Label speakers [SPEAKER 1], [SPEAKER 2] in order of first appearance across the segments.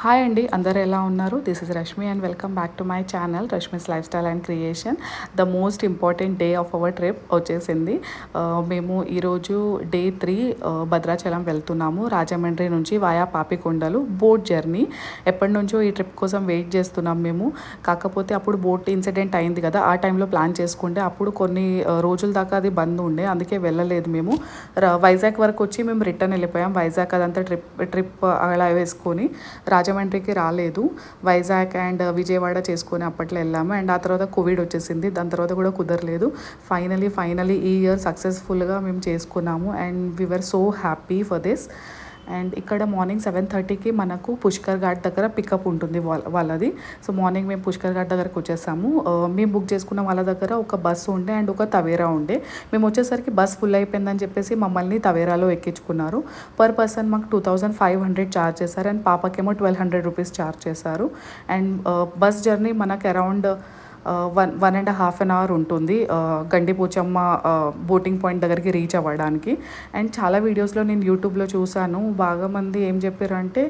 [SPEAKER 1] Hi అండి, అందరూ ఎలా ఉన్నారు? This is Rashmi and welcome back to my channel Rashmi's lifestyle and creation. The most important day of our trip వచ్చేసింది. మేము ఈరోజు డే 3 భద్రాచలం వెళ్తున్నాము. రాజమండ్రి నుంచి వాయా పాపికొండలు బోట్ జర్నీ. ఎప్పటి నుంచో ఈ ట్రిప్ కోసం వెయిట్ చేస్తున్నాం మేము. కాకపోతే అప్పుడు బోట్ ఇన్సిడెంట్ అయింది కదా, ఆ టైంలో ప్లాన్ చేసుకుంటే అప్పుడు కొన్ని రోజుల దాకా అది బంద్ ఉండే, అందుకే వెళ్ళలేదు మేము. వైజాగ్ వరకు వచ్చి మేము రిటర్న్ వెళ్ళిపోయాం. వైజాగ్ అదంతా ట్రిప్ అలా వేసుకొని రాజమండ్రికి రాలేదు. వైజాగ్ అండ్ విజయవాడ చేసుకొని అప్పట్లో వెళ్ళాము. అండ్ ఆ తర్వాత కోవిడ్ వచ్చేసింది, దాని తర్వాత కూడా కుదరలేదు. ఫైనలీ ఈ ఇయర్ సక్సెస్ఫుల్గా మేము చేసుకున్నాము and we were so happy for this. And ఇక్కడ మార్నింగ్ 7:30కి మనకు పుష్కర్ ఘాట్ దగ్గర పికప్ ఉంటుంది వాళ్ళది. సో మార్నింగ్ మేము పుష్కర్ ఘాట్ దగ్గరకు వచ్చేసాము. మేము బుక్ చేసుకున్న వాళ్ళ దగ్గర ఒక బస్సు ఉండే అండ్ ఒక తవేరా ఉండే. మేము వచ్చేసరికి బస్ ఫుల్ అయిపోయిందని చెప్పేసి మమ్మల్ని తవేరాలో ఎక్కించుకున్నారు. పర్ పర్సన్ మాకు 2500 ఛార్జ్ చేశారు అండ్ పాపకేమో 1200 రూపీస్ ఛార్జ్ చేశారు. అండ్ బస్ జర్నీ మనకు అరౌండ్ 1.5 hour ఉంటుంది గండిపోచమ్మ బోటింగ్ పాయింట్ దగ్గరికి రీచ్ అవ్వడానికి. అండ్ చాలా వీడియోస్లో నేను యూట్యూబ్లో చూశాను, బాగా మంది ఏం చెప్పారంటే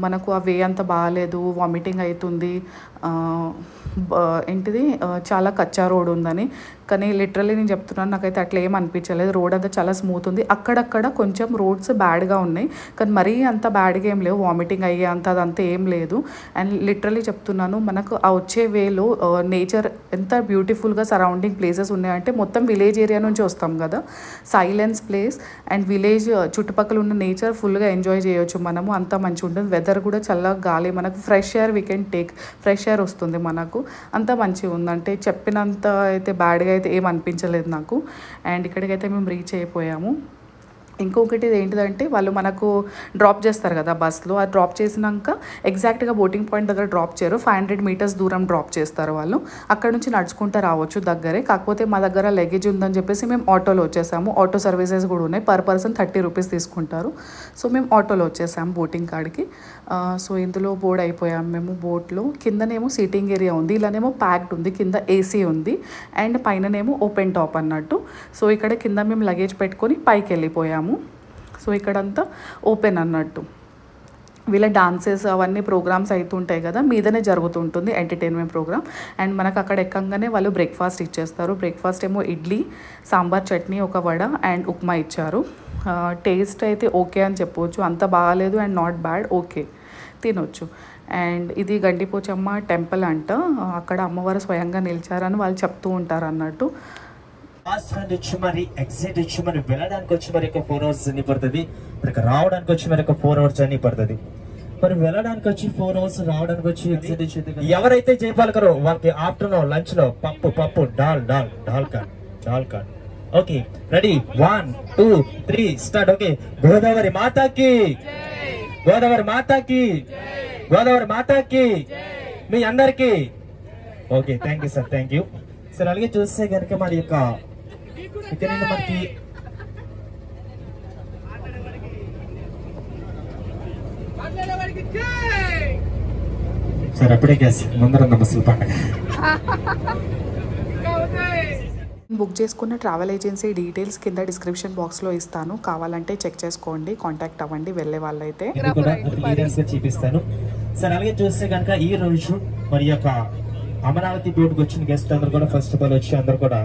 [SPEAKER 1] మనకు ఆ వే అంత బాగాలేదు, వామిటింగ్ అవుతుంది, ఏంటిది చాలా కచ్చా రోడ్ ఉందని. కానీ లిటరల్లీ నేను చెప్తున్నాను, నాకైతే అట్లా ఏం అనిపించలేదు. రోడ్ అంతా చాలా స్మూత్ ఉంది. అక్కడక్కడ కొంచెం రోడ్స్ బ్యాడ్గా ఉన్నాయి, కానీ మరీ అంత బ్యాడ్గా ఏం లేవు, వామిటింగ్ అయ్యే అదంతా ఏం లేదు. అండ్ లిటరల్లీ చెప్తున్నాను, మనకు ఆ వచ్చే వేలో నేచర్ ఎంత బ్యూటిఫుల్గా సరౌండింగ్ ప్లేసెస్ ఉన్నాయంటే, మొత్తం విలేజ్ ఏరియా నుంచి వస్తాం కదా, సైలెన్స్ ప్లేస్ అండ్ విలేజ్ చుట్టుపక్కల ఉన్న నేచర్ ఫుల్గా ఎంజాయ్ చేయొచ్చు మనము. అంత మంచిగా ఉంటుంది. వెదర్ కూడా చల్లగా, గాలి, మనకు fresh air, we can take fresh air వస్తుంది మనకు. అంత మంచిగా ఉందంటే చెప్పినంత అయితే బ్యాడ్గా అయితే ఏం అనిపించలేదు నాకు. అండ్ ఇక్కడికైతే మేము రీచ్ అయిపోయాము. ఇంకొకటి ఏంటిదంటే, వాళ్ళు మనకు డ్రాప్ చేస్తారు కదా బస్లో, అది డ్రాప్ చేసినాక ఎగ్జాక్ట్గా బోటింగ్ పాయింట్ దగ్గర డ్రాప్ చేయరు, 500 meters దూరం డ్రాప్ చేస్తారు వాళ్ళు. అక్కడ నుంచి నడుచుకుంటూ రావచ్చు దగ్గరే. కాకపోతే మా దగ్గర లగేజ్ ఉందని చెప్పేసి మేము ఆటోలో వచ్చేసాము. ఆటో సర్వీసెస్ కూడా ఉన్నాయి, పర్ పర్సన్ 30 రూపీస్ తీసుకుంటారు. సో మేము ఆటోలో వచ్చేసాము బోటింగ్ కాడికి. సో ఇందులో బోర్డ్ అయిపోయాము మేము. బోట్లో కిందనేమో సీటింగ్ ఏరియా ఉంది, ఇలానేమో ప్యాక్డ్ ఉంది, కింద ఏసీ ఉంది అండ్ పైననేమో ఓపెన్ టాప్ అన్నట్టు. సో ఇక్కడ కింద మేము లగేజ్ పెట్టుకొని పైకి వెళ్ళిపోయాము. సో ఇక్కడంతా ఓపెన్ అన్నట్టు. వీళ్ళ డాన్సెస్ అవన్నీ ప్రోగ్రామ్స్ అవుతుంటాయి కదా, మీదనే జరుగుతుంటుంది ఎంటర్టైన్మెంట్ ప్రోగ్రామ్. అండ్ మనకు అక్కడ ఎక్కంగానే వాళ్ళు బ్రేక్ఫాస్ట్ ఇచ్చేస్తారు. బ్రేక్ఫాస్ట్ ఏమో ఇడ్లీ, సాంబార్, చట్నీ, ఒక వడ అండ్ ఉప్మా ఇచ్చారు. టేస్ట్ అయితే ఓకే అని చెప్పవచ్చు, అంత బాగాలేదు అండ్ నాట్ బ్యాడ్, ఓకే, తినొచ్చు. అండ్ ఇది గండిపోచమ్మ టెంపుల్ అంట, అక్కడ అమ్మవారు స్వయంగా నిలిచారని వాళ్ళు చెప్తూ ఉంటారు అన్నట్టు.
[SPEAKER 2] మరి ఎగ్జిట్ వచ్చి మరి వెళ్ళడానికి వచ్చి మరి 4 hours అని పడుతుంది, మరి రావడానికి వచ్చి మరి 4 hours అని పడుతుంది. మరి వెళ్ళడానికి వచ్చి 4 hours, రావడానికి వచ్చి ఎగ్జిట్ వచ్చి. ఎవరైతే చేయగలరో వాళ్ళకి ఆఫ్టర్నూన్ లంచ్ లో పప్పు డాల్ కాన్. Okay, ready, 1 2 3 start. Okay, Godavari మాతాకి మీ అందరికి okay. Thank you sir, thank you sir. అలాగే చూస్తే కనుక మరి యొక్క ఇక్కడ మనకి సార్ అప్పుడే గ్యాస్ ముందర నమస్సులు పండుగ.
[SPEAKER 1] బుక్ చేసుకున్న ట్రావెల్ ఏజెన్సీ డీటెయిల్స్ కింద డిస్క్రిప్షన్ బాక్స్లో ఇస్తాను, కావాలంటే చెక్ చేసుకోండి, కాంటాక్ట్ అవ్వండి వెళ్ళే వాళ్ళైతే.
[SPEAKER 2] చూపిస్తాను సార్. అలాగే చూస్తే కనుక ఈ రోజు మరి యొక్క అమరావతి బోర్డుకి వచ్చిన గెస్ట్ అందరు కూడా ఫస్ట్ ఆఫ్ ఆల్ వచ్చి అందరు కూడా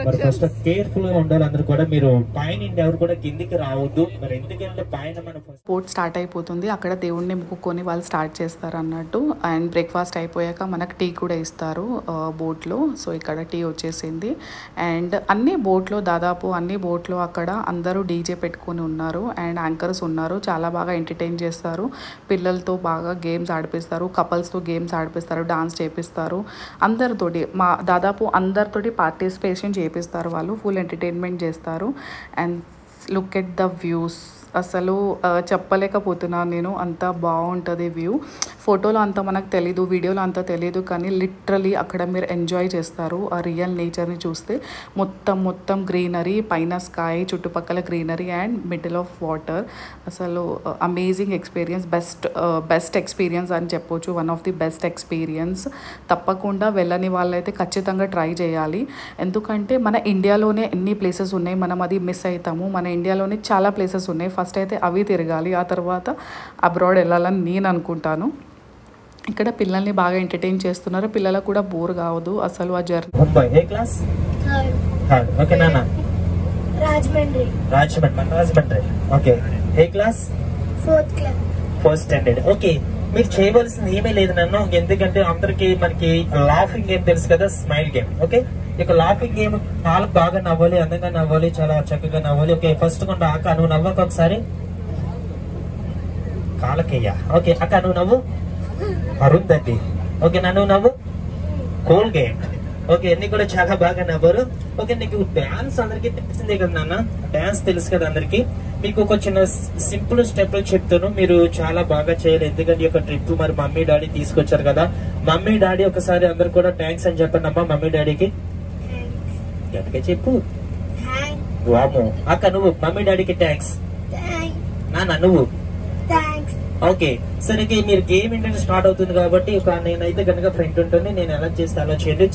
[SPEAKER 2] మరి ఫస్ట్ కేర్ఫుల్ గా ఉండాలి. అందరు కూడా మీరు పైన ఎవరు కూడా కిందికి రావద్దు. మరి ఎందుకంటే పైన మన
[SPEAKER 1] బోట్ స్టార్ట్ అయిపోతుంది, అక్కడ దేవుడిని మొక్కుకొని వాళ్ళు స్టార్ట్ చేస్తారు అన్నట్టు. అండ్ బ్రేక్ఫాస్ట్ అయిపోయాక మనకు టీ కూడా ఇస్తారు బోట్లో. సో ఇక్కడ టీ వచ్చేసింది. అండ్ దాదాపు అన్ని బోట్లో అక్కడ అందరూ డీజే పెట్టుకొని ఉన్నారు అండ్ యాంకర్స్ ఉన్నారు, చాలా బాగా ఎంటర్టైన్ చేస్తారు. పిల్లలతో బాగా గేమ్స్ ఆడిపిస్తారు, కపుల్స్తో గేమ్స్ ఆడిపిస్తారు, డాన్స్ చేపిస్తారు. అందరితోటి దాదాపు అందరితోటి పార్టిసిపేషన్ చేపిస్తారు వాళ్ళు, ఫుల్ ఎంటర్టైన్మెంట్ చేస్తారు. And look at the views, అసలు చెప్పలేకపోతున్నాను నేను, అంత బాగుంటుంది వ్యూ. ఫోటోలో అంతా మనకు తెలీదు, వీడియోలో అంతా తెలియదు, కానీ లిటరలీ అక్కడ మీరు ఎంజాయ్ చేస్తారు ఆ రియల్ నేచర్ని చూస్తే. మొత్తం గ్రీనరీ, పైన స్కై, చుట్టుపక్కల greenery and middle of water. అసలు అమేజింగ్ ఎక్స్పీరియన్స్, బెస్ట్ ఎక్స్పీరియన్స్ అని చెప్పొచ్చు. One of the best experience. తప్పకుండా వెళ్ళని వాళ్ళైతే ఖచ్చితంగా ట్రై చేయాలి. ఎందుకంటే మన ఇండియాలోనే ఎన్ని ప్లేసెస్ ఉన్నాయి, మనం అది మిస్ అవుతాము. మన ఇండియాలోనే చాలా ప్లేసెస్ ఉన్నాయి. ఫస్ట్ అయితే అవి తిరగాలి, ఆ తర్వాత అబ్రాడ్ వెళ్ళాలని నేను అనుకుంటాను. ఇక్కడ పిల్లల్ని బాగా ఎంటర్టైన్ చేస్తున్నారు, పిల్లలకు కూడా బోర్ కావదు అసలు ఆ జర్నీ.
[SPEAKER 2] ముంబై ఏ క్లాస్? థర్డ్. ఓకే నాన్న. రాజమండ్రి. ఓకే. ఏ క్లాస్? Fourth standard. ఓకే. మీరు చేయవలసింది ఏమీ లేదు నన్ను, ఎందుకంటే అందరికి మనకి లాఫింగ్ గేమ్ తెలుసు కదా, స్మైల్ గేమ్. ఓకే, ఇక లాఫింగ్ గేమ్ చాలా బాగా నవ్వాలి, అందంగా నవ్వాలి, చాలా చక్కగా నవ్వాలి. ఓకే, ఫస్ట్ కొండ అక్క నువ్వు నవ్వక ఒకసారి, కాలకయ్య. ఓకే అక్క నువ్వు నవ్వు, అరుంధతి. ఓకే నన్ను నవ్వు, కోల్గేట్. ఓకే, అన్ని కూడా చాలా బాగా నవ్వరు. ఓకే, నీకు డాన్స్ అందరికి తెలిసిందే కదా నాన్న, డాన్స్ తెలుసు కదా అందరికి. మీకు ఒక చిన్న సింపుల్ స్టెప్ చెప్తాను, మీరు చాలా బాగా చేయాలి. ఎందుకంటే ఒక ట్రిప్ మరి మమ్మీ డాడీ తీసుకొచ్చారు కదా. మమ్మీ డాడీ ఒకసారి అందరు కూడా థ్యాంక్స్ అని చెప్పండి అమ్మా మమ్మీ డాడీకి. గట్టిగా చెప్పు. వాము. అక్క నువ్వు మమ్మీ డాడీకి థ్యాంక్స్. నాన్న నువ్వు ఓకే. సరే, మీరు గేమ్ ఏంటంటే స్టార్ట్ అవుతుంది కాబట్టి ఒక నేనైతే కనుక ఫ్రెండ్ ఉంటుంది, నేను ఎలా చేస్తే అలా చేయండి.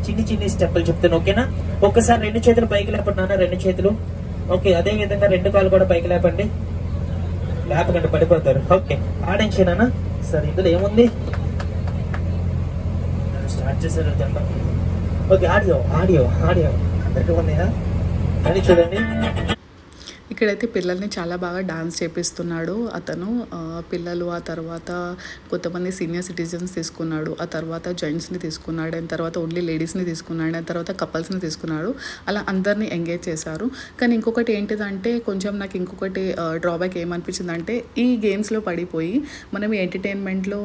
[SPEAKER 2] చిన్ని స్టెప్పులు చెప్తాను, ఓకేనా? ఒక్కసారి 2 చేతులు పైకి లేపండి నాన్న, 2 చేతులు. ఓకే, అదే విధంగా 2 కాళ్ళు కూడా పైకి లేపండి, లేపకండి పడిపోతారు. ఓకే, ఆడించే నాన్న. సరే, ఇందులో ఏముంది స్టార్ట్ చేశారు. ఓకే, ఆడియో అందరికీ ఉన్నాయా అని చూడండి.
[SPEAKER 1] ఇక్కడైతే పిల్లల్ని చాలా బాగా డాన్స్ చేపిస్తున్నాడు అతను. పిల్లలు, ఆ తర్వాత కొంతమంది సీనియర్ సిటిజన్స్ తీసుకున్నాడు, ఆ తర్వాత జెంట్స్ని తీసుకున్నాడు, అండ్ తర్వాత ఓన్లీ లేడీస్ని తీసుకున్నాడు, అండ్ తర్వాత కపుల్స్ని తీసుకున్నాడు. అలా అందరినీ ఎంగేజ్ చేశారు. కానీ ఇంకొకటి ఏంటిదంటే కొంచెం నాకు ఇంకొకటి డ్రాబ్యాక్ ఏమనిపించిందంటే, ఈ గేమ్స్లో పడిపోయి మనం ఈ ఎంటర్టైన్మెంట్లో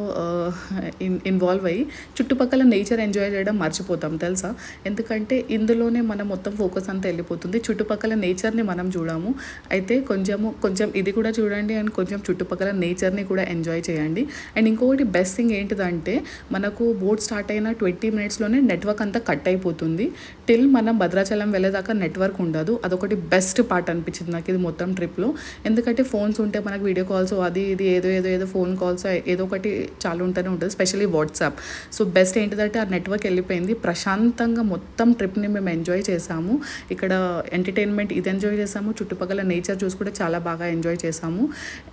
[SPEAKER 1] ఇన్వాల్వ్ అయ్యి చుట్టుపక్కల నేచర్ ఎంజాయ్ చేయడం మర్చిపోతాం తెలుసా. ఎందుకంటే ఇందులోనే మనం మొత్తం ఫోకస్ అంతా వెళ్ళిపోతుంది, చుట్టుపక్కల నేచర్ని మనం చూడము. అయితే కొంచెం ఇది కూడా చూడండి, అండ్ కొంచెం చుట్టుపక్కల నేచర్ని కూడా ఎంజాయ్ చేయండి. అండ్ ఇంకొకటి బెస్ట్ థింగ్ ఏంటిదంటే, మనకు బోట్ స్టార్ట్ అయిన 20 మినిట్స్లోనే నెట్వర్క్ అంతా కట్ అయిపోతుంది. టిల్ మనం భద్రాచలం వెళ్ళేదాకా నెట్వర్క్ ఉండదు. అదొకటి బెస్ట్ పార్ట్ అనిపించింది నాకు ఇది మొత్తం ట్రిప్లో. ఎందుకంటే ఫోన్స్ ఉంటే మనకు వీడియో కాల్స్ అది ఇది ఏదో ఫోన్ కాల్స్ ఏదో ఒకటి చాలా ఉంటూనే ఉంటుంది, స్పెషల్లీ వాట్సాప్. సో బెస్ట్ ఏంటిదంటే ఆ నెట్వర్క్ వెళ్ళిపోయింది. ప్రశాంతంగా మొత్తం ట్రిప్ని మేము ఎంజాయ్ చేసాము. ఇక్కడ ఎంటర్టైన్మెంట్ ఇది ఎంజాయ్ చేసాము, చుట్టుపక్కల నేచర్ చూసి కూడా చాలా బాగా ఎంజాయ్ చేసాము.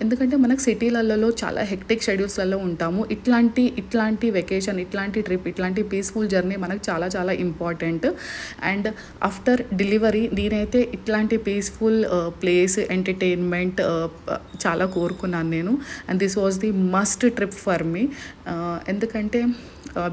[SPEAKER 1] ఎందుకంటే మనకు సిటీలలో చాలా హెక్టిక్ షెడ్యూల్స్లలో ఉంటాము. ఇట్లాంటి వెకేషన్, ఇట్లాంటి ట్రిప్, ఇట్లాంటి పీస్ఫుల్ జర్నీ మనకు చాలా చాలా ఇంపార్టెంట్. అండ్ ఆఫ్టర్ డెలివరీ నేనైతే ఇట్లాంటి పీస్ఫుల్ ప్లేస్, ఎంటర్టైన్మెంట్ చాలా కోరుకున్నాను నేను. And this was the must trip for me. ఎందుకంటే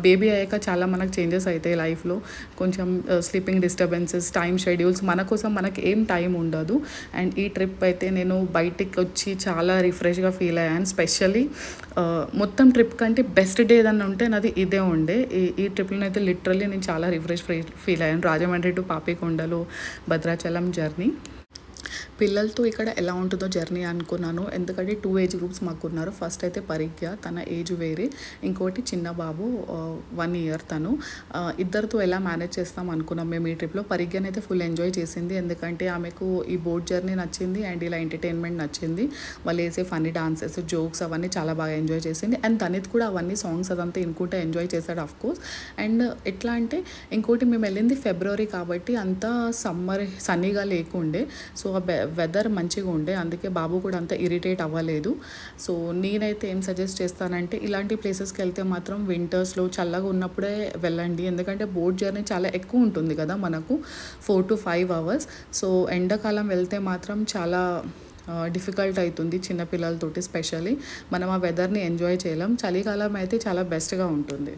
[SPEAKER 1] బేబీ అయ్యాక చాలా మనకు చేంజెస్ అవుతాయి లైఫ్లో. కొంచెం స్లీపింగ్ డిస్టర్బెన్సెస్, టైం షెడ్యూల్స్, మన కోసం మనకి ఏం టైం ఉండదు. అండ్ ఈ ట్రిప్ అయితే నేను బయటికి వచ్చి చాలా రిఫ్రెష్గా ఫీల్ అయ్యాను. స్పెషల్లీ మొత్తం ట్రిప్ కంటే బెస్ట్ డే ఏదన్నా ఉంటే నాది ఇదే ఉండే. ఈ ట్రిప్లో అయితే లిటరల్లీ నేను చాలా రిఫ్రెష్ ఫీల్ అయ్యాను. Rajahmundry to Papikondalu Bhadrachalam journey. పిల్లలతో ఇక్కడ ఎలా ఉంటుందో జర్నీ అనుకున్నాను, ఎందుకంటే 2 ఏజ్ గ్రూప్స్ మాకు ఉన్నారు. ఫస్ట్ అయితే పరిజ్ఞ, తన ఏజ్ వేరే, ఇంకోటి చిన్న బాబు 1 ఇయర్ తను. ఇద్దరితో ఎలా మేనేజ్ చేస్తాం అనుకున్నాం మేము ఈ ట్రిప్లో. పరిజ్ఞని అయితే ఫుల్ ఎంజాయ్ చేసింది, ఎందుకంటే ఆమెకు ఈ బోట్ జర్నీ నచ్చింది అండ్ ఇలా ఎంటర్టైన్మెంట్ నచ్చింది. వాళ్ళు వేసే ఫన్నీ డాన్సెస్, జోక్స్ అవన్నీ చాలా బాగా ఎంజాయ్ చేసింది. అండ్ తనిత్ కూడా అవన్నీ సాంగ్స్ అదంతా వినుకుంటే ఎంజాయ్ చేశాడు ఆఫ్ కోర్స్. అండ్ ఎట్లా అంటే ఇంకోటి మేము వెళ్ళింది ఫిబ్రవరి కాబట్టి అంతా సన్నీగా లేకుండే, సో వెదర్ మంచిగా ఉండే, అందుకే బాబు కూడా అంత ఇరిటేట్ అవ్వలేదు. సో నేనైతే ఏం సజెస్ట్ చేస్తానంటే ఇలాంటి ప్లేసెస్కి వెళ్తే మాత్రం వింటర్స్లో చల్లగా ఉన్నప్పుడే వెళ్ళండి, ఎందుకంటే బోట్ జర్నీ చాలా ఎక్కువ ఉంటుంది కదా మనకు, 4 to 5 hours. సో ఎండాకాలం వెళ్తే మాత్రం చాలా డిఫికల్ట్ అవుతుంది చిన్నపిల్లలతోటి. స్పెషల్లీ మనం ఆ వెదర్ని ఎంజాయ్ చేయలేం. చలికాలం అయితే చాలా బెస్ట్గా ఉంటుంది.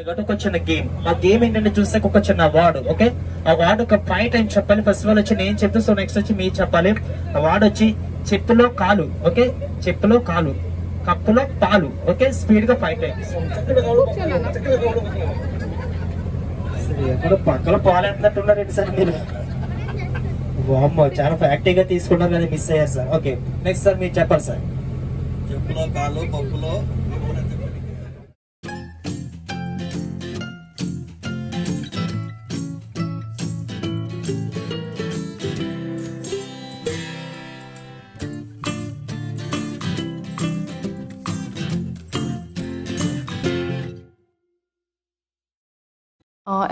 [SPEAKER 2] కాబట్టి ఒక చిన్న గేమ్. ఆ గేమ్ ఏంటంటే చూస్తే ఒక చిన్న అవార్డు. ఓకే, ఆ అవార్డు ఒక 5 టైమ్స్ చెప్పాలి. ఫస్ట్ ఆఫ్ ఆల్ వచ్చి నేను చెప్తే, సో నెక్స్ట్ వచ్చి మీరు చెప్పాలి. అవార్డు వచ్చి చెప్పులో కాలు. ఓకే, చెప్పులో కాలు, కప్పులో పాలు. ఓకే, స్పీడ్ గా 5 టైమ్స్. ఎక్కడ పక్కన పాలు ఎంతట్టున్నారండి సార్ మీరు? వామ్మో, చాలా యాక్టివ్ గా తీసుకున్నారు కానీ మిస్ అయ్యారు సార్. ఓకే, నెక్స్ట్ సార్ మీరు చెప్పాలి సార్.
[SPEAKER 3] చెప్పులో కాలు, పప్పులో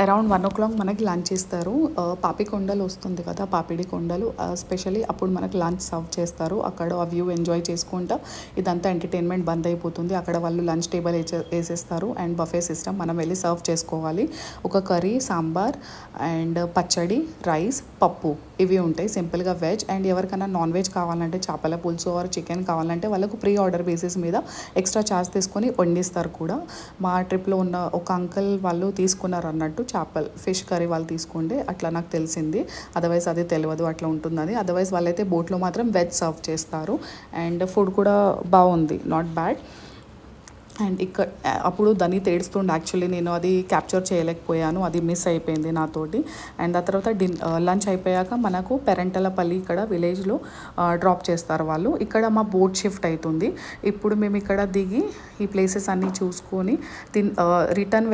[SPEAKER 1] అరౌండ్ 1 o'clock మనకి లంచ్ ఇస్తారు. పాపికొండలు వస్తుంది కదా, పాపిడి కొండలు, స్పెషల్లీ అప్పుడు మనకి లంచ్ సర్వ్ చేస్తారు. అక్కడ ఆ వ్యూ ఎంజాయ్ చేసుకుంటా ఇదంతా ఎంటర్టైన్మెంట్ బంద్ అయిపోతుంది. అక్కడ వాళ్ళు లంచ్ టేబుల్ వేసేస్తారు అండ్ బఫే సిస్టమ్. మనం వెళ్ళి సర్వ్ చేసుకోవాలి. ఒక కర్రీ, సాంబార్ అండ్ పచ్చడి, రైస్, పప్పు ఇవి ఉంటాయి సింపుల్గా వెజ్. అండ్ ఎవరికైనా నాన్ వెజ్ కావాలంటే చేపల పులుసు ఆర్ చికెన్ కావాలంటే వాళ్ళకు ప్రీ ఆర్డర్ బేసిస్ మీద ఎక్స్ట్రా ఛార్జ్ తీసుకొని వండిస్తారు కూడా. మా ట్రిప్లో ఉన్న ఒక అంకుల్ వాళ్ళు తీసుకున్నారు అన్నట్టు చేపలు, ఫిష్ కర్రీ వాళ్ళు తీసుకుంటే అట్లా నాకు తెలిసింది. అదర్వైజ్ అది తెలియదు అట్లా ఉంటుందని. అదర్వైజ్ వాళ్ళైతే బోట్లో మాత్రం వెజ్ సర్వ్ చేస్తారు అండ్ ఫుడ్ కూడా బాగుంది, నాట్ బ్యాడ్. అండ్ ఇక్కడ అప్పుడు దాన్ని తేడుస్తుండే, యాక్చువల్లీ నేను అది క్యాప్చర్ చేయలేకపోయాను, అది మిస్ అయిపోయింది నాతోటి. అండ్ ఆ తర్వాత లంచ్ అయిపోయాక మనకు పెరంటలపల్లి ఇక్కడ విలేజ్లో డ్రాప్ చేస్తారు వాళ్ళు. ఇక్కడ మా బోట్ షిఫ్ట్ అవుతుంది. ఇప్పుడు మేము ఇక్కడ దిగి ఈ ప్లేసెస్ అన్నీ చూసుకొని రిటర్న్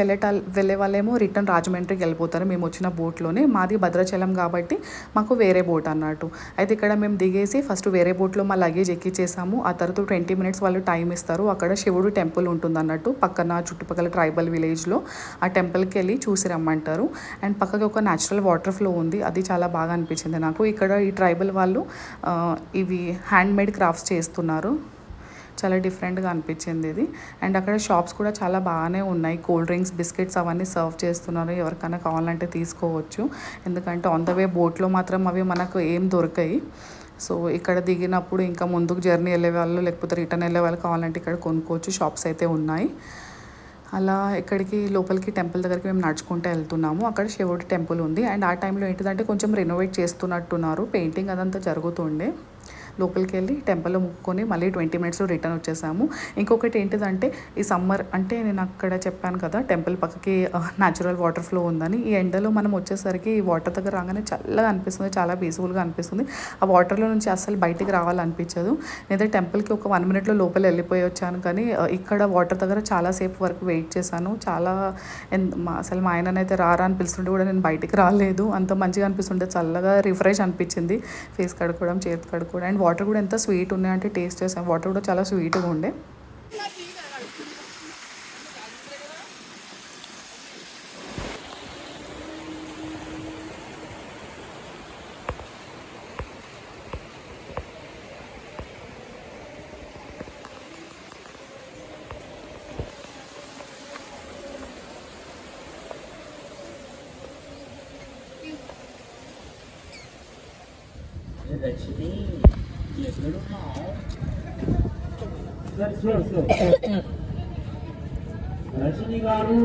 [SPEAKER 1] వెళ్ళే వాళ్ళేమో రిటర్న్ రాజమండ్రికి వెళ్ళిపోతారు. మేము వచ్చిన బోట్లోనే, మాది భద్రాచలం కాబట్టి మాకు వేరే బోట్ అన్నట్టు. అయితే ఇక్కడ మేము దిగేసి ఫస్ట్ వేరే బోట్లో మా లగేజ్ ఎక్కించేసాము. ఆ తర్వాత 20 minutes వాళ్ళు టైం ఇస్తారు. అక్కడ శివుడు టెంపుల్ ఉంటుంది అన్నట్టు పక్కన చుట్టుపక్కల ట్రైబల్ విలేజ్లో. ఆ టెంపుల్కి వెళ్ళి చూసి రమ్మంటారు. అండ్ పక్కకి ఒక న్యాచురల్ వాటర్ ఫ్లో ఉంది, అది చాలా బాగా అనిపించింది నాకు. ఇక్కడ ఈ ట్రైబల్ వాళ్ళు ఇవి హ్యాండ్ మేడ్ క్రాఫ్ట్స్ చేస్తున్నారు, చాలా డిఫరెంట్గా అనిపించింది ఇది. అండ్ అక్కడ షాప్స్ కూడా చాలా బాగానే ఉన్నాయి, కూల్ డ్రింక్స్, బిస్కెట్స్ అవన్నీ సర్వ్ చేస్తున్నారు. ఎవరికైనా కావాలంటే తీసుకోవచ్చు, ఎందుకంటే ఆన్ ద వే బోట్లో మాత్రం అవి మనకు ఏం దొరకాయి. సో ఇక్కడ దిగినప్పుడు ఇంకా ముందుకు జర్నీ వెళ్ళే వాళ్ళు లేకపోతే రిటర్న్ వెళ్ళే వాళ్ళు కావాలంటే ఇక్కడ కొనుక్కోవచ్చు, షాప్స్ అయితే ఉన్నాయి. అలా ఇక్కడికి లోపలికి టెంపుల్ దగ్గరికి మేము నడుచుకుంటూ వెళ్తున్నాము. అక్కడ శివుడి టెంపుల్ ఉంది. అండ్ ఆ టైంలో ఏంటిదంటే కొంచెం రెనోవేట్ చేస్తున్నట్టున్నారు, పెయింటింగ్ అదంతా జరుగుతుండే. లోపలికి వెళ్ళి టెంపుల్లో ముక్కుకొని మళ్ళీ 20 minutesలో రిటర్న్ వచ్చేసాము. ఇంకొకటి ఏంటిదంటే ఈ సమ్మర్ అంటే నేను అక్కడ చెప్పాను కదా టెంపుల్ పక్కకి న్యాచురల్ వాటర్ ఫ్లో ఉందని. ఈ ఎండలో మనం వచ్చేసరికి ఈ వాటర్ దగ్గర రాగానే చల్లగా అనిపిస్తుంది, చాలా పీస్ఫుల్గా అనిపిస్తుంది. ఆ వాటర్లో నుంచి అస్సలు బయటికి రావాలనిపించదు. నేనైతే టెంపుల్కి ఒక 1 minute లోపల వెళ్ళిపోయి వచ్చాను, కానీ ఇక్కడ వాటర్ దగ్గర చాలాసేపు వరకు వెయిట్ చేశాను. చాలా అసలు మా ఆయననైతే రారా అని పిలుస్తుంటే కూడా నేను బయటికి రాలేదు, అంత మంచిగా అనిపిస్తుంటే, చల్లగా రిఫ్రెష్ అనిపించింది. ఫేస్ కడుక్కోవడం, చేతి కడుక్కోవడం. అండ్ వాటర్ కూడా ఎంత స్వీట్ ఉన్నాయంటే టేస్ట్ చేసాం, వాటర్ కూడా చాలా స్వీట్గా ఉండే.
[SPEAKER 2] రజనీ గారు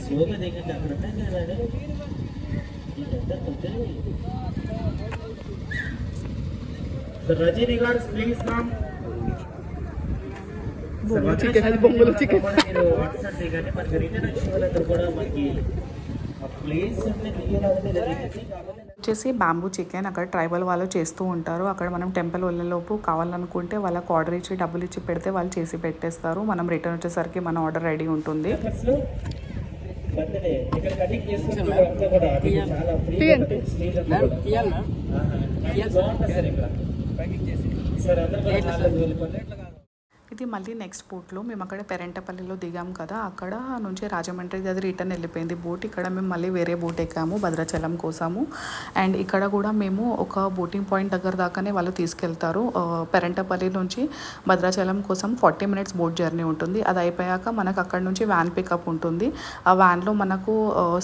[SPEAKER 2] స్లోగా దిగండి, అక్కడ రజనీ గారు ప్లీజ్ కమ్. మీరు వాట్సాప్ దిగండి, మనకి రిటర్న్ వచ్చిన వాళ్ళందరూ కూడా మనకి ప్లేస్
[SPEAKER 1] వచ్చేసి బ్యాంబూ చికెన్ అక్కడ ట్రైబల్ వాళ్ళు చేస్తూ ఉంటారు. అక్కడ మనం టెంపుల్ వెళ్ళేలోపు కావాలనుకుంటే వాళ్ళకి ఆర్డర్ ఇచ్చి డబ్బులు ఇచ్చి పెడితే వాళ్ళు చేసి పెట్టేస్తారు. మనం రిటర్న్ వచ్చేసరికి మన ఆర్డర్ రెడీ ఉంటుంది. ఇది మళ్ళీ నెక్స్ట్ బోట్లో మేము అక్కడ పెరంటపల్లిలో దిగాం కదా, అక్కడ నుంచి రాజమండ్రి అది రిటర్న్ వెళ్ళిపోయింది బోట్. ఇక్కడ మేము మళ్ళీ వేరే బోట్ ఎక్కాము భద్రాచలం కోసము. అండ్ ఇక్కడ కూడా మేము ఒక బోటింగ్ పాయింట్ దగ్గర దాకానే వాళ్ళు తీసుకెళ్తారు. పెరంటపల్లి నుంచి భద్రాచలం కోసం 40 minutes బోట్ జర్నీ ఉంటుంది. అది అయిపోయాక మనకు అక్కడ నుంచి వ్యాన్ పికప్ ఉంటుంది. ఆ వ్యాన్లో మనకు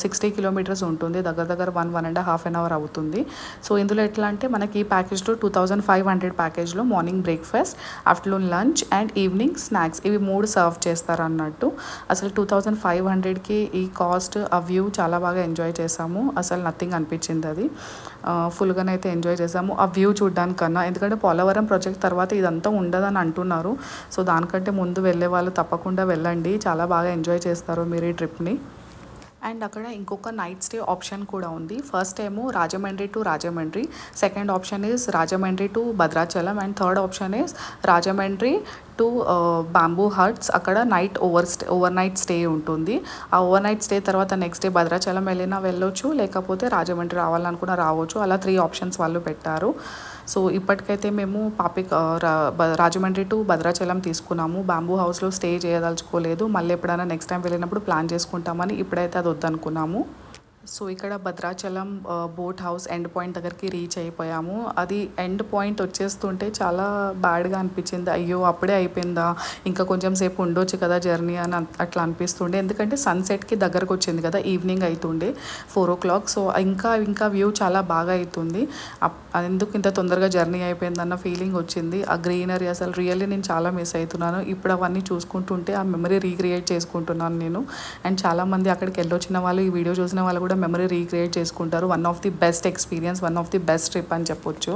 [SPEAKER 1] 60 kilometers ఉంటుంది, దగ్గర దగ్గర 1.5 hours అవుతుంది. సో ఇందులో ఎట్లా అంటే మనకి ఈ ప్యాకేజ్లో 2500 ప్యాకేజ్లో morning breakfast, afternoon lunch and evening snacks ఇవి 3 సర్వ్ చేస్తారు అన్నట్టు. అసలు 2500కి ఈ కాస్ట్, ఆ వ్యూ చాలా బాగా ఎంజాయ్ చేసాము. అసలు నథింగ్ అనిపించింది. అది ఫుల్గానైతే ఎంజాయ్ చేసాము ఆ వ్యూ చూడడానికన్నా. ఎందుకంటే పోలవరం ప్రాజెక్ట్ తర్వాత ఇదంతా ఉండదని అంటున్నారు. సో దానికంటే ముందు వెళ్ళే వాళ్ళు తప్పకుండా వెళ్ళండి, చాలా బాగా ఎంజాయ్ చేస్తారు మీరు ఈ ట్రిప్ని. అండ్ అక్కడ ఇంకొక నైట్ స్టే ఆప్షన్ కూడా ఉంది. ఫస్ట్ ఏమో Rajahmundry to Rajahmundry, second option is Rajahmundry to Bhadrachalam and third option is Rajahmundry to bamboo huts. అక్కడ ఓవర్ నైట్ స్టే ఉంటుంది. ఆ ఓవర్ నైట్ స్టే తర్వాత నెక్స్ట్ డే భద్రాచలం వెళ్ళినా వెళ్ళొచ్చు, లేకపోతే రాజమండ్రి రావాలనుకున్నా రావచ్చు. అలా 3 ఆప్షన్స్ వాళ్ళు పెట్టారు. సో ఇప్పటికైతే మేము రాజమండ్రి టు భద్రాచలం తీసుకున్నాము. బాంబూ హౌస్లో స్టే చేయదలుచుకోలేదు, మళ్ళీ ఎప్పుడైనా నెక్స్ట్ టైం వెళ్ళినప్పుడు ప్లాన్ చేసుకుంటామని ఇప్పుడైతే అది వద్దనుకున్నాము. సో ఇక్కడ Bhadrachalam boat house end point దగ్గరికి రీచ్ అయిపోయాము. అది ఎండ్ పాయింట్ వచ్చేస్తుంటే చాలా బ్యాడ్గా అనిపించింది. అయ్యో అప్పుడే అయిపోయిందా, ఇంకా కొంచెం సేపు ఉండొచ్చు కదా జర్నీ అని అట్లా అనిపిస్తుండే. ఎందుకంటే సన్సెట్కి దగ్గరకు వచ్చింది కదా, ఈవినింగ్ అవుతుండే 4 o'clock. సో ఇంకా వ్యూ చాలా బాగా అవుతుంది. ఎందుకు ఇంత తొందరగా జర్నీ అయిపోయిందన్న ఫీలింగ్ వచ్చింది. ఆ గ్రీనరీ అసలు రియల్లీ నేను చాలా మిస్ అవుతున్నాను. ఇప్పుడు అవన్నీ చూసుకుంటుంటే ఆ మెమరీ రీక్రియేట్ చేసుకుంటున్నాను నేను. అండ్ చాలామంది అక్కడికి వెళ్ళొచ్చిన వాళ్ళు, ఈ వీడియో చూసిన వాళ్ళు కూడా మెమరీ రీక్రియేట్ చేసుకుంటారు. One of the best experience, one of the best trip అని చెప్పొచ్చు.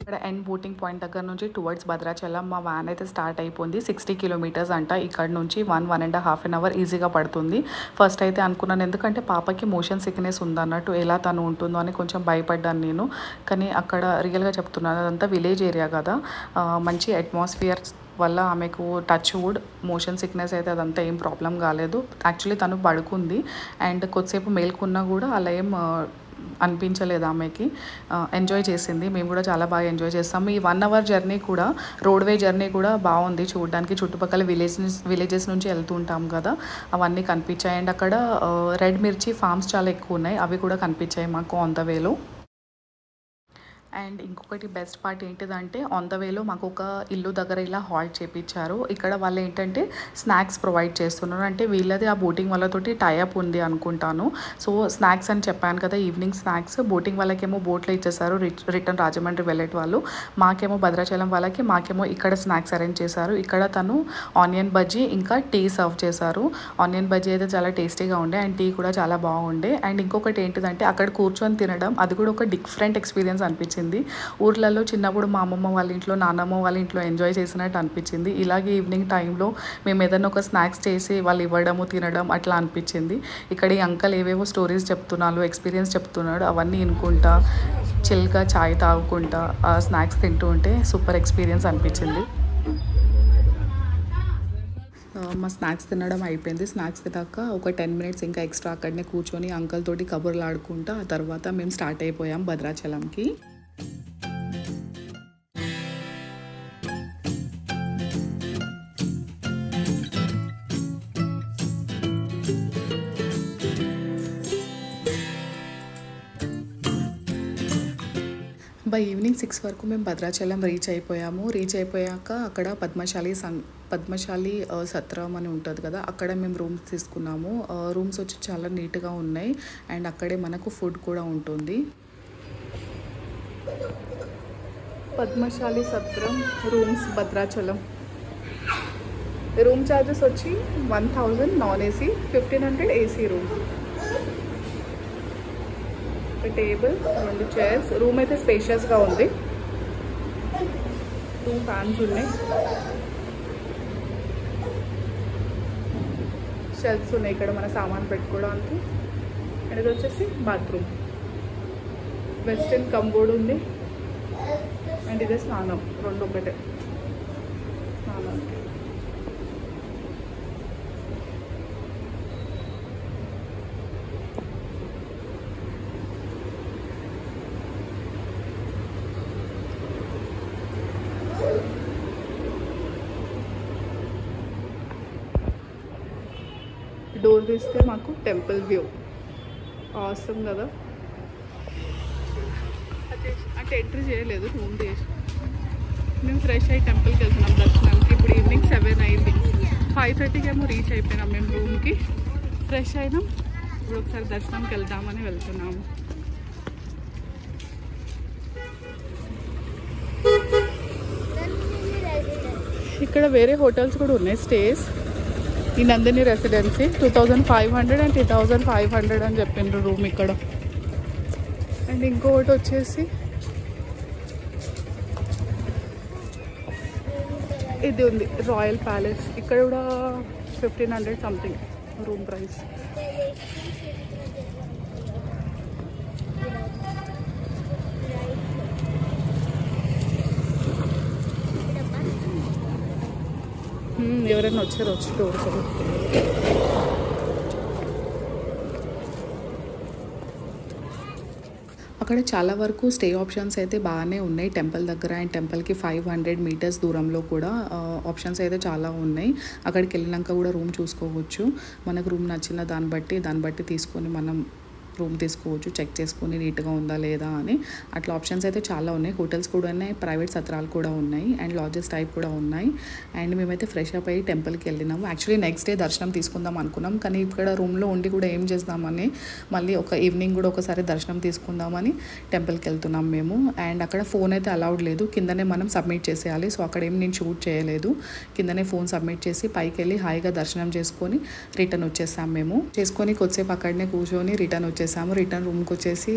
[SPEAKER 1] ఇక్కడ ఎండ్ బోటింగ్ పాయింట్ దగ్గర నుంచి టువర్డ్స్ భద్రాచలం మా వ్యాన్ అయితే స్టార్ట్ అయిపోయింది. 60 kilometers అంట. ఇక్కడ నుంచి 1.5 hours ఈజీగా పడుతుంది. ఫస్ట్ అయితే అనుకున్నాను, ఎందుకంటే పాపకి మోషన్ సిక్నెస్ ఉందన్నట్టు, ఎలా తను ఉంటుందో అని కొంచెం భయపడ్డాను నేను. కానీ అక్కడ రియల్గా చెప్తున్నాను, అదంతా విలేజ్ ఏరియా కదా, మంచి అట్మాస్ఫియర్ వల్ల ఆమెకు టచ్ వుడ్ మోషన్ సిక్నెస్ అయితే అదంతా ఏం ప్రాబ్లం కాలేదు. యాక్చువల్లీ తను పడుకుంది అండ్ కొద్దిసేపు మేల్కున్నా కూడా అలా ఏం అనిపించలేదు ఆమెకి. ఎంజాయ్ చేసింది, మేము కూడా చాలా బాగా ఎంజాయ్ చేస్తాము. ఈ 1 hour జర్నీ కూడా, రోడ్వే జర్నీ కూడా బాగుంది చూడడానికి. చుట్టుపక్కల విలేజెస్ నుంచి వెళ్తూ ఉంటాం కదా, అవన్నీ కనిపించాయి. అండ్ అక్కడ రెడ్ మిర్చి ఫార్మ్స్ చాలా ఎక్కువ ఉన్నాయి, అవి కూడా కనిపించాయి మాకు ఆన్ ద వేలో. అండ్ ఇంకొకటి బెస్ట్ పార్ట్ ఏంటిదంటే, ఆన్ ద వేలో మాకు ఒక ఇల్లు దగ్గర ఇలా హాల్ట్ చేయించారు. ఇక్కడ వాళ్ళు ఏంటంటే స్నాక్స్ ప్రొవైడ్ చేస్తున్నారు. అంటే వీళ్ళది ఆ బోటింగ్ వాళ్ళతోటి టైఅప్ ఉంది అనుకుంటాను. సో స్నాక్స్ అని చెప్పాను కదా, ఈవినింగ్ స్నాక్స్ బోటింగ్ వాళ్ళకేమో బోట్లో ఇచ్చేసారు, రిటర్న్ రాజమండ్రి వెళ్ళేటి వాళ్ళు. మాకేమో భద్రాచలం వాళ్ళకి, మాకేమో ఇక్కడ స్నాక్స్ అరేంజ్ చేశారు. ఇక్కడ తను ఆనియన్ బజ్జీ ఇంకా టీ సర్వ్ చేశారు. ఆనియన్ బజ్జీ అయితే చాలా టేస్టీగా ఉండే అండ్ టీ కూడా చాలా బాగుండే. అండ్ ఇంకొకటి ఏంటిదంటే అక్కడ కూర్చొని తినడం, అది కూడా ఒక డిఫరెంట్ ఎక్స్పీరియన్స్ అనిపించింది. ఊర్లలో చిన్నప్పుడు మా అమ్మమ్మ వాళ్ళ ఇంట్లో, నాన్నమ్మ వాళ్ళ ఇంట్లో ఎంజాయ్ చేసినట్టు అనిపించింది. ఇలాగే ఈవినింగ్ టైంలో మేము ఏదైనా ఒక స్నాక్స్ చేసి వాళ్ళు ఇవ్వడము, తినడం అట్లా అనిపించింది. ఇక్కడ ఈ అంకల్ ఏవేవో స్టోరీస్ చెప్తున్నాడు, ఎక్స్పీరియన్స్ చెప్తున్నాడు, అవన్నీ వినుకుంటా చిల్గా చాయ్ తాగుకుంటా ఆ స్నాక్స్ తింటూ ఉంటే సూపర్ ఎక్స్పీరియన్స్ అనిపించింది. మా స్నాక్స్ తినడం అయిపోయింది. స్నాక్స్ తిన్నాక ఒక 10 minutes ఇంకా ఎక్స్ట్రా అక్కడనే కూర్చొని అంకల్ తోటి కబుర్లు ఆడుకుంటా ఆ తర్వాత మేము స్టార్ట్ అయిపోయాం భద్రాచలంకి. బై ఈవినింగ్ 6 వరకు మేము భద్రాచలం రీచ్ అయిపోయాము. రీచ్ అయిపోయాక అక్కడ పద్మశాలి సత్రం అని ఉంటుంది కదా, అక్కడ మేము రూమ్స్ తీసుకున్నాము. రూమ్స్ వచ్చి చాలా నీట్గా ఉన్నాయి అండ్ అక్కడే మనకు ఫుడ్ కూడా ఉంటుంది. పద్మశాలి సత్రం రూమ్స్ భద్రాచలం. రూమ్ ఛార్జెస్ వచ్చి 1000 నాన్ ఏసీ, 1500 ఏసీ రూమ్. ఒక టేబుల్, 2 చైర్స్. రూమ్ అయితే స్పేషియస్గా ఉంది. 2 ఫ్యాన్స్ ఉన్నాయి. షెల్ఫ్స్ ఉన్నాయి ఇక్కడ మన సామాన్ పెట్టుకోవడానికి. అండ్ ఇది వచ్చేసి బాత్రూమ్. వెస్టర్న్ కంబోర్డ్ ఉంది. అండ్ ఇదే స్నానం, 2 ఒకటే స్నానానికి. డోర్ తీస్తే మాకు టెంపుల్ వ్యూ. ఆసమ్ కదా. అంటే ఎంట్రీ చేయలేదు, రూమ్ తీసి మేము ఫ్రెష్ అయ్యి టెంపుల్కి వెళ్తున్నాం దర్శనానికి. ఇప్పుడు ఈవినింగ్ 7 అయింది. 5:30కి ఏమో రీచ్ అయిపోయినాం మేము రూమ్కి. ఫ్రెష్ అయినాం. ఇప్పుడు ఒకసారి దర్శనంకి వెళ్దామని వెళ్తున్నాము. ఇక్కడ వేరే హోటల్స్ కూడా ఉన్నాయి స్టేస్. ఈ నందిని రెసిడెన్సీ 2500 అండ్ 3500 అని చెప్పిండ్రు రూమ్ ఇక్కడ. అండ్ ఇంకొకటి వచ్చేసి ఇది ఉంది, రాయల్ ప్యాలెస్. ఇక్కడ కూడా 1500 సంథింగ్ రూమ్ ప్రైస్. ఎవరైనా వచ్చారు వచ్చి డోర్ కదా. అక్కడ చాలా వరకు స్టే ఆప్షన్స్ అయితే బాగానే ఉన్నాయి టెంపుల్ దగ్గర. అండ్ టెంపుల్కి 500 మీటర్స్ దూరంలో కూడా ఆప్షన్స్ అయితే చాలా ఉన్నాయి. అక్కడికి వెళ్ళినాక కూడా రూమ్ చూసుకోవచ్చు. మనకు రూమ్ నచ్చిన దాన్ని బట్టి తీసుకొని మనం రూమ్ తీసుకోవచ్చు. చెక్ చేసుకొని నీట్గా ఉందా లేదా అని. అట్లా ఆప్షన్స్ అయితే చాలా ఉన్నాయి. హోటల్స్ కూడా ఉన్నాయి, ప్రైవేట్ సత్రాలు కూడా ఉన్నాయి, అండ్ లాడ్జెస్ టైప్ కూడా ఉన్నాయి. అండ్ మేమైతే ఫ్రెష్ అప్ అయ్యి టెంపుల్కి వెళ్ళినాము. యాక్చువల్లీ నెక్స్ట్ డే దర్శనం తీసుకుందాం అనుకున్నాం, కానీ ఇక్కడ రూమ్లో ఉండి కూడా ఏం చేద్దామని మళ్ళీ ఒక ఈవినింగ్ కూడా ఒకసారి దర్శనం తీసుకుందామని టెంపుల్కి వెళ్తున్నాం మేము. అండ్ అక్కడ ఫోన్ అయితే అలౌడ్ లేదు, కిందనే మనం సబ్మిట్ చేసేయాలి. సో అక్కడ ఏం నేను షూట్ చేయలేదు, కిందనే ఫోన్ సబ్మిట్ చేసి పైకి వెళ్ళి హాయిగా దర్శనం చేసుకొని రిటర్న్ వచ్చేసాం మేము. చేసుకొని కొద్దిసేపు అక్కడనే కూర్చొని రిటర్న్ వచ్చేసాము. రిటర్న్ రూమ్కి వచ్చేసి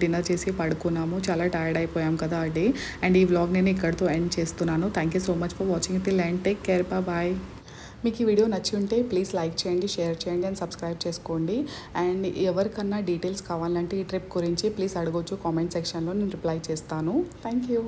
[SPEAKER 1] డిన్నర్ చేసి పడుకున్నాము. చాలా టైర్డ్ అయిపోయాం కదా ఆ డే. అండ్ ఈ వ్లాగ్ నేను ఇక్కడితో ఎండ్ చేస్తున్నాను. Thank you so much for watching till and take care. Bye. మీకు ఈ వీడియో నచ్చి ఉంటే ప్లీజ్ లైక్ చేయండి, షేర్ చేయండి అండ్ సబ్స్క్రైబ్ చేసుకోండి. అండ్ ఎవరికన్నా డీటెయిల్స్ కావాలంటే ఈ ట్రిప్ గురించి ప్లీజ్ అడగొచ్చు కామెంట్ సెక్షన్లో, నేను రిప్లై చేస్తాను. Thank you.